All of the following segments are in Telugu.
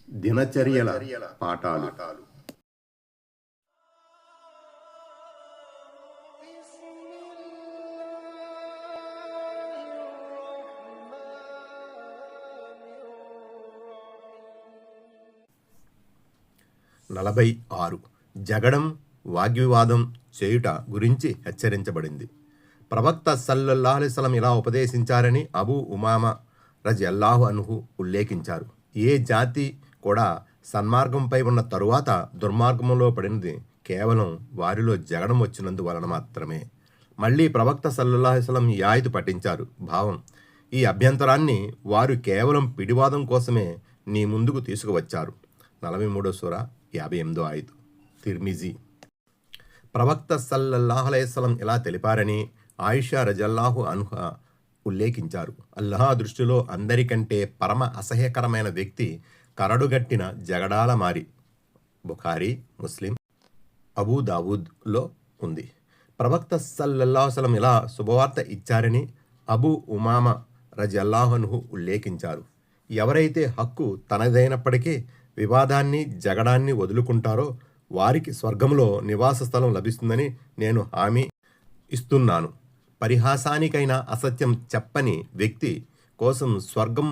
దినచర్యల పాఠాలు. నలభై 6 జగడం వాగ్వివాదం చేయుట గురించి హెచ్చరించబడింది. ప్రవక్త సల్లల్లాహు అలైహి వసల్లం ఇలా ఉపదేశించారని అబూ ఉమామా రజియల్లాహు అన్హు ఉల్లేఖించారు. ఏ జాతి కూడా సన్మార్గంపై ఉన్న తరువాత దుర్మార్గంలో పడినది కేవలం వారిలో జగడం వచ్చినందువలన మాత్రమే. మళ్ళీ ప్రవక్త సల్లల్లాహు అలైహి వసల్లం ఈ ఆయతు పఠించారు. భావం: ఈ అభ్యంతరాన్ని వారు కేవలం పిడివాదం కోసమే నీ ముందుకు తీసుకువచ్చారు. 43వ సూర 58వ ఆయతు. తిర్మిజీ. ప్రవక్త సల్లల్లాహు అలైహి వసల్లం ఇలా తెలిపారని ఆయిషా రజల్లాహు అన్హా ఉల్లేఖించారు. అల్లాహ్ దృష్టిలో అందరికంటే పరమ అసహ్యకరమైన వ్యక్తి కరడుగట్టిన జగడాల మారి. బుఖారీ, ముస్లిం, అబూ దావూద్లో ఉంది. ప్రవక్త సల్లల్లాహు అలైహి వసల్లం ఇలా శుభవార్త ఇచ్చారని అబూ ఉమామా రజియల్లాహు అన్హు ఉల్లేఖించారు. ఎవరైతే హక్కు తనదైనప్పటికీ వివాదాన్ని జగడాన్ని వదులుకుంటారో వారికి స్వర్గంలో నివాస స్థలం లభిస్తుందని నేను హామీ ఇస్తున్నాను. పరిహాసానికైనా అసత్యం చెప్పని వ్యక్తి కోసం స్వర్గం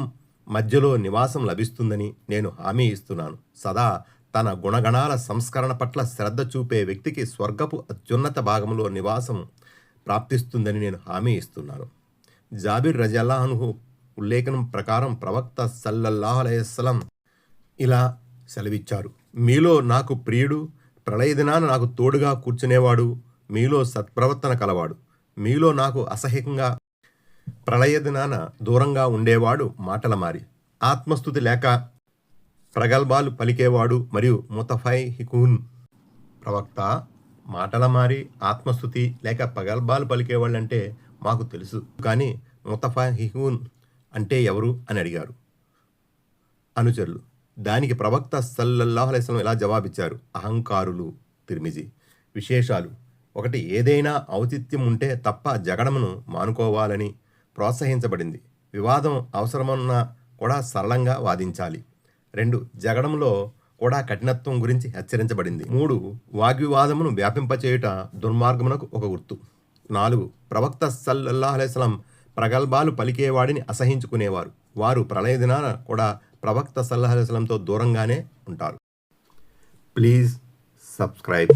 మధ్యలో నివాసం లభిస్తుందని నేను హామీ ఇస్తున్నాను. సదా తన గుణగణాల సంస్కరణ పట్ల శ్రద్ధ చూపే వ్యక్తికి స్వర్గపు అత్యున్నత భాగంలో నివాసం ప్రాప్తిస్తుందని నేను హామీ ఇస్తున్నాను. జాబిర్ రజియల్లాహు అన్హు ఉల్లేఖనం ప్రకారం ప్రవక్త సల్లల్లాహు అలైహి వసల్లం ఇలా సెలవిచ్చారు: మీలో నాకు ప్రియుడు, ప్రళయ దినాన నాకు తోడుగా కూర్చునేవాడు, మీలో సత్ప్రవర్తన కలవాడు, మీలో నాకు అసహ్యంగా ప్రళయ దినాన దూరంగా ఉండేవాడు మాటల మారి, ఆత్మస్థుతి లేక ప్రగల్భాలు పలికేవాడు మరియు ముతఫైహికూన్. ప్రవక్త, మాటల మారి, ఆత్మస్థుతి లేక ప్రగల్భాలు పలికేవాళ్ళంటే మాకు తెలుసు, కానీ ముతఫైహికూన్ అంటే ఎవరు అని అడిగారు అనుచరులు. దానికి ప్రవక్త సల్లల్లాహు అలైహి వసల్లం ఇలా జవాబిచ్చారు: అహంకారులు. తిర్మిజీ. విశేషాలు: 1. ఏదైనా ఔచిత్యం ఉంటే తప్ప జగడమును మానుకోవాలని ప్రోత్సహించబడింది. వివాదం అవసరమన్నా కూడా సరళంగా వాదించాలి. 2. జగడంలో కూడా కఠినత్వం గురించి హెచ్చరించబడింది. 3. వాగ్వివాదమును వ్యాపింపచేయుట దుర్మార్గమునకు ఒక గుర్తు. 4. ప్రవక్త సల్లల్లాహు అలైహి వసల్లం ప్రగల్భాలు పలికేవాడిని అసహించుకునేవారు. వారు ప్రళయ దినాన కూడా ప్రవక్త సల్లల్లాహు అలైహి వసల్లంతో దూరంగానే ఉంటారు. Please subscribe,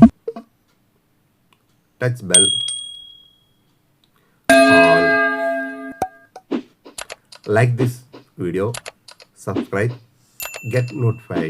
touch bell, like this video, subscribe, get notified.